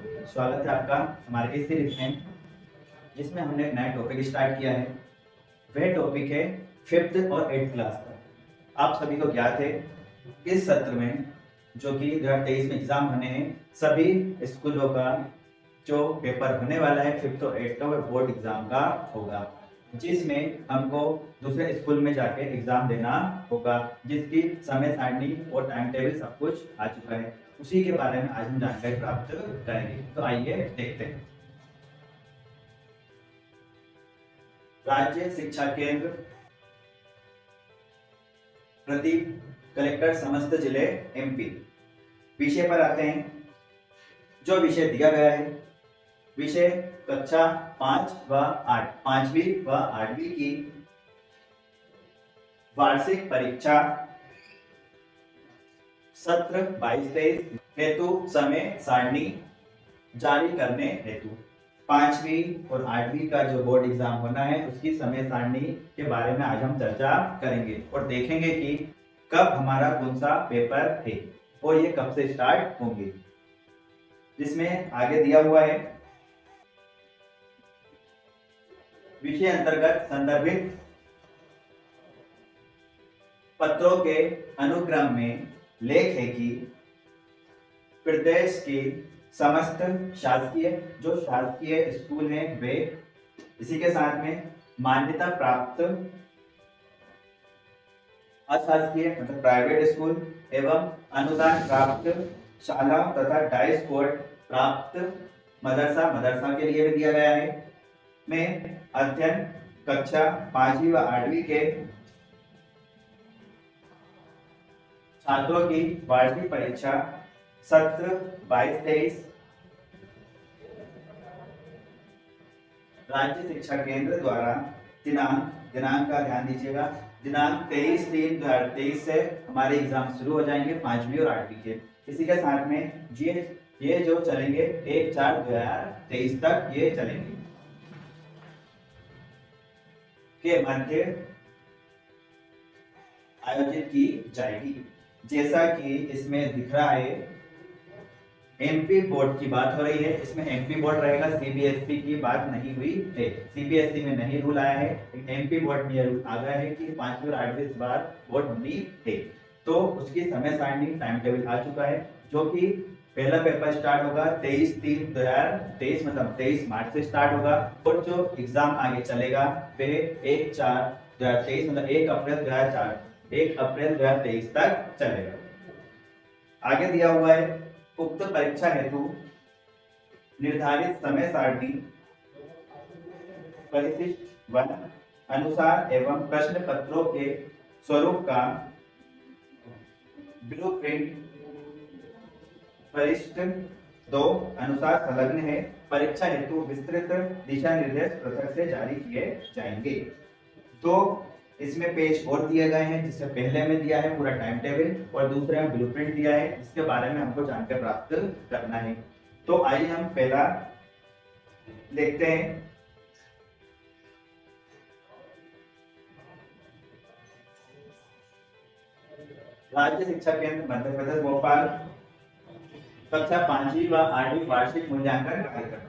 स्वागत है आपका हमारे इस सीरीज में, जिसमें हमने एक नया टॉपिक स्टार्ट किया है। वह टॉपिक है 5th और 8th क्लास का। आप सभी को ज्ञात है, इस सत्र में जो कि 2023 में एग्जाम होने हैं, सभी स्कूलों का जो पेपर होने वाला है 5th और 8th का, वह बोर्ड एग्जाम का होगा, जिसमें हमको दूसरे स्कूल में जाके एग्जाम देना होगा, जिसकी समय सारणी और टाइम टेबल सब कुछ आ चुका है। उसी के बारे में आज हम जानकारी प्राप्त करेंगे। तो आइए देखते हैं। राज्य शिक्षा केंद्र प्रदीप, कलेक्टर समस्त जिले MP। विषय पर आते हैं। जो विषय दिया गया है, विषय कक्षा 5 व 8, 5वीं व 8वीं की वार्षिक परीक्षा सत्र 22-23 हेतु समय सारणी जारी करने हेतु 5वीं और 8वीं का जो बोर्ड एग्जाम होना है, उसकी समय सारणी के बारे में आज हम चर्चा करेंगे और देखेंगे कि कब हमारा कौन सा पेपर है और ये कब से स्टार्ट होंगे। जिसमें आगे दिया हुआ है, विषय अंतर्गत संदर्भित पत्रों के अनुक्रम में लेख है कि प्रदेश की समस्त शासकीय स्कूल हैं वे, इसी के साथ में मान्यता प्राप्त अशासकीय मतलब प्राइवेट स्कूल एवं अनुदान प्राप्त शाला तथा डाइस कोड प्राप्त मदरसा के लिए भी दिया गया है में अध्ययन कक्षा 5वीं व 8वीं के छात्रों की वार्षिक परीक्षा सत्र 22-23 राज्य शिक्षा केंद्र द्वारा दिनांक का ध्यान दीजिएगा, दिनांक 23/3/2023 से हमारे एग्जाम शुरू हो जाएंगे 5वीं और 8वीं के। इसी के साथ में ये जो चलेंगे 1/4/2023 तक ये चलेंगे के मध्य आयोजित की जाएगी। जैसा कि इसमें दिख रहा है, MP बोर्ड की बात हो रही है, इसमें MP बोर्ड रहेगा, CBSE की बात नहीं हुई है। CBSE में नहीं रूल आया है, MP बोर्ड में रूल आ गया है कि 5वीं और 8वीं इस बार बोर्ड होनी है। तो उसकी समय सारणी टाइम टेबल आ चुका है, जो कि पहला पेपर स्टार्ट होगा 23/3/2023 मतलब 23 मार्च से स्टार्ट होगा और जो एग्जाम आगे चलेगा वह 1/4/2023 मतलब 1 अप्रैल 2023 तक चलेगा। आगे दिया हुआ है, उक्त परीक्षा हेतु निर्धारित समय सारणी परिशिष्ट 1 अनुसार एवं प्रश्न पत्रों के स्वरूप का ब्लूप्रिंट परिशिष्ट 2 अनुसार संलग्न है। परीक्षा हेतु विस्तृत दिशा निर्देश पृथक से जारी किए जाएंगे। तो इसमें पेज और दिए गए हैं, जिससे पहले में दिया है पूरा टाइम टेबल और दूसरे में ब्लूप्रिंट दिया है, इसके बारे में हमको जानकारी प्राप्त करना है। तो आइए हम पहला देखते हैं। राज्य शिक्षा केंद्र मध्य प्रदेश भोपाल कक्षा 5वीं व 8वीं वार्षिक मूल्यांकन कार्यक्रम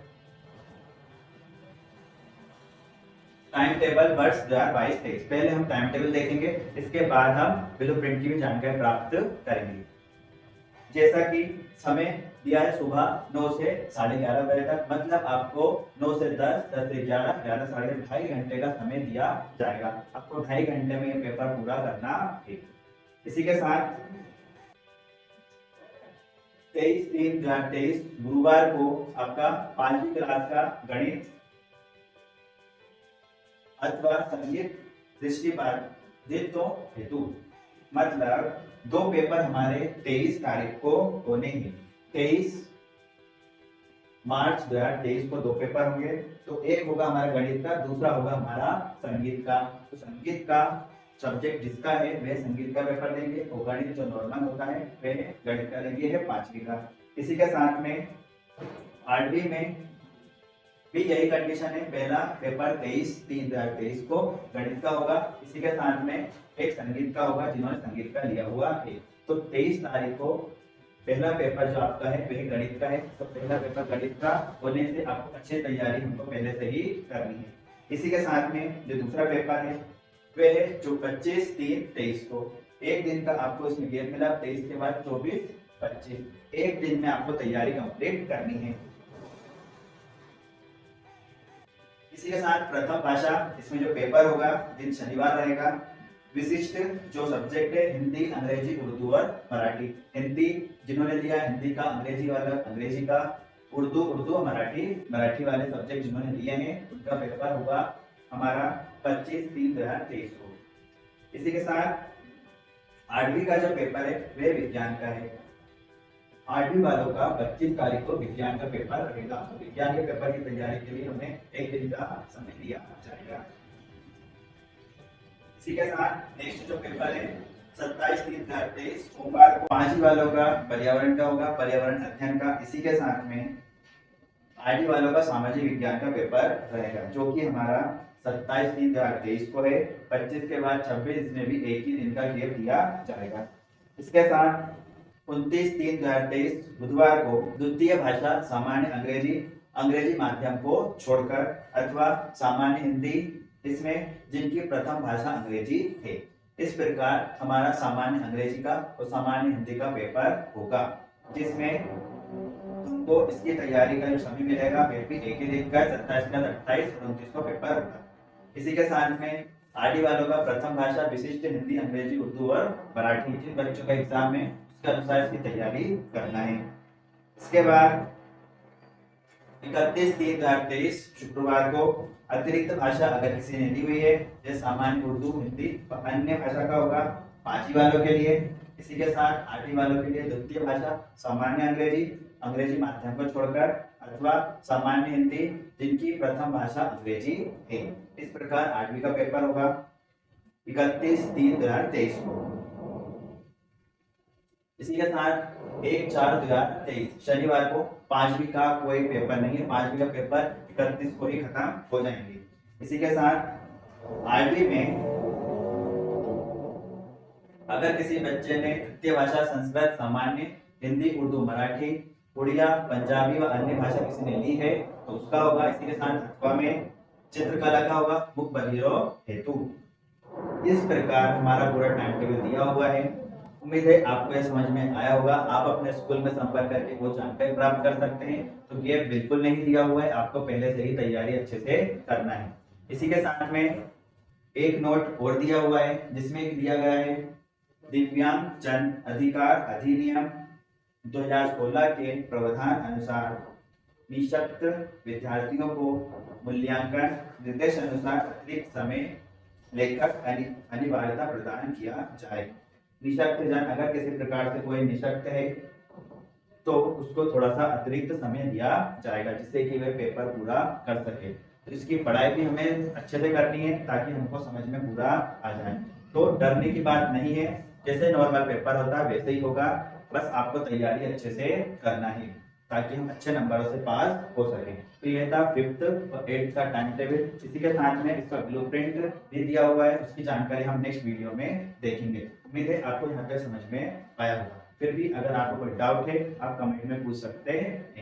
टाइम टेबल वर्ष 2022-23। पहले हम टाइम टेबल देखेंगे, इसके बाद हम ब्लूप्रिंट की भी जानकारी प्राप्त करेंगे। जैसा कि समय दिया है सुबह 9 से 11:30 बजे तक, मतलब आपको 9 से 10, 10 से 11, 11 से 2.5 घंटे का समय दिया जाएगा। आपको 2.5 घंटे में ये पेपर पूरा करना है। इसी के साथ 23/3/2023 गुरुवार को आपका 5वीं क्लास का गणित अथवा संगीत दृष्टिपातित्व हेतु मतलब 2 पेपर हमारे 23 तारीख को होने हैं। 23 मार्च 2023 को 2 पेपर होंगे। तो एक होगा हमारा गणित का, दूसरा होगा हमारा संगीत का। तो संगीत का सब्जेक्ट जिसका है वह संगीत का पेपर लेंगे और गणित जो नॉर्मल होता है वह गणित का लेंगे है 5वीं का। इसी के साथ में 8वीं में भी यही कंडीशन है, पहला पेपर 23/3/2023 को गणित का होगा, इसी के साथ में एक संगीत का होगा जिन्होंने संगीत का लिया हुआ है। तो 23 तारीख को पहला पेपर जो आपका है वह गणित का है, तो पहला पेपर गणित का होने से आपको अच्छी तैयारी हमको पहले से ही करनी है। इसी के साथ में जो दूसरा पेपर है वह है जो 25/3/23 को, एक दिन का आपको इसमें गैप मिला, 23 के बाद 24/25, एक दिन में आपको तैयारी कंप्लीट करनी है। इसी के साथ प्रथम भाषा, इसमें जो पेपर होगा दिन शनिवार रहेगा। विशिष्ट जो सब्जेक्ट है हिंदी, अंग्रेजी, उर्दू और मराठी। हिंदी जिन्होंने दिया हिंदी का, अंग्रेजी वाला अंग्रेजी का, उर्दू और मराठी वाले सब्जेक्ट जिन्होंने दिए हैं उनका पेपर होगा हमारा 25/3/2023 को। इसी के साथ 8वीं का जो पेपर है वह विज्ञान का है। 8वीं वालों का 25 तारीख को विज्ञान का पेपर रहेगा। तो विज्ञान के पेपर की तैयारी के लिए हमें एक दिन का समय दिया जाएगा। इसी के साथ नेक्स्ट जो पेपर है 27/3/2023 सोमवार को 5वीं वालों का पर्यावरण का होगा, पर्यावरण अध्ययन का। इसी के साथ में 8वीं वालों का सामाजिक विज्ञान का पेपर रहेगा, जो कि हमारा 27/3/2023 को है। 25 के बाद 26, इसमें भी एक ही दिन का गैप दिया जाएगा। इसके साथ 29/3/2023 बुधवार को द्वितीय भाषा सामान्य अंग्रेजी माध्यम को छोड़कर अथवा सामान्य हिंदी, इसमें जिनकी प्रथम भाषा अंग्रेजी है। इस प्रकार हमारा सामान्य अंग्रेजी का और सामान्य हिंदी का पेपर होगा, जिसमें हमको इसकी तैयारी का जो समय मिलेगा वह भी एक ही दिन का 27 का 28 और 29 को पेपर होगा। इसी के साथ में 8वीं वालों का प्रथम भाषा विशिष्ट हिंदी, अंग्रेजी, उर्दू और मराठी, जिन बच्चों का एग्जाम है उसके अनुसार इसकी तैयारी करना है। इसके बाद 31/3/2023 शुक्रवार को अतिरिक्त भाषा अगर किसी ने ली हुई है, जैसे सामान्य उर्दू, हिंदी और अन्य भाषा का होगा 5वीं वालों के लिए। इसी के साथ 8वीं वालों के लिए द्वितीय भाषा सामान्य अंग्रेजी माध्यम को छोड़कर अथवा सामान्य हिंदी, जिनकी प्रथम भाषा अंग्रेजी है। इस प्रकार 8वीं का पेपर होगा 31/3/2023 को। इसी के साथ 1/4/2023 शनिवार को 5वीं का कोई पेपर नहीं है, 5वीं का पेपर 31 को ही खत्म हो जाएंगे। इसी के साथ 8वीं में अगर किसी बच्चे ने तृतीय भाषा संस्कृत, सामान्य हिंदी, उर्दू, मराठी, उड़िया, पंजाबी व अन्य भाषा किसी ने ली है तो उसका होगा। इसी के साथ 8वां में चित्रकला का होगा मुख बधिरों हेतु। इस प्रकार हमारा पूरा टाइम टेबल दिया हुआ है। उम्मीद है आपको यह समझ में आया होगा। आप अपने स्कूल में संपर्क करके वो जानकारी प्राप्त कर सकते हैं। तो गैप बिल्कुल नहीं दिया हुआ है, आपको पहले से ही तैयारी अच्छे से करना है। इसी के साथ में एक नोट और दिया हुआ है, जिसमें दिया गया है दिव्यांग जन अधिकार अधिनियम 2016 के प्रावधान अनुसार निःशक्त विद्यार्थियों को मूल्यांकन निर्देश अनुसार अतिरिक्त समय लेखक अनिवार्यता प्रदान किया जाए। निःशक्त जन, अगर किसी प्रकार से कोई निःशक्त है तो उसको थोड़ा सा अतिरिक्त समय दिया जाएगा, जिससे कि वह पेपर पूरा कर सके। तो इसकी पढ़ाई भी हमें अच्छे से करनी है ताकि हमको समझ में पूरा आ जाए। तो डरने की बात नहीं है, जैसे नॉर्मल पेपर होता है वैसे ही होगा, बस आपको तैयारी अच्छे से करना है ताकि हम अच्छे नंबरों से पास हो सकें। तो यह था 5th और 8th का टाइम टेबल। इसी के साथ में इसका ब्लूप्रिंट भी दिया हुआ है, उसकी जानकारी हम नेक्स्ट वीडियो में देखेंगे। उम्मीद है आपको यहाँ तक समझ में आया होगा। फिर भी अगर आपको कोई डाउट है आप कमेंट में पूछ सकते हैं।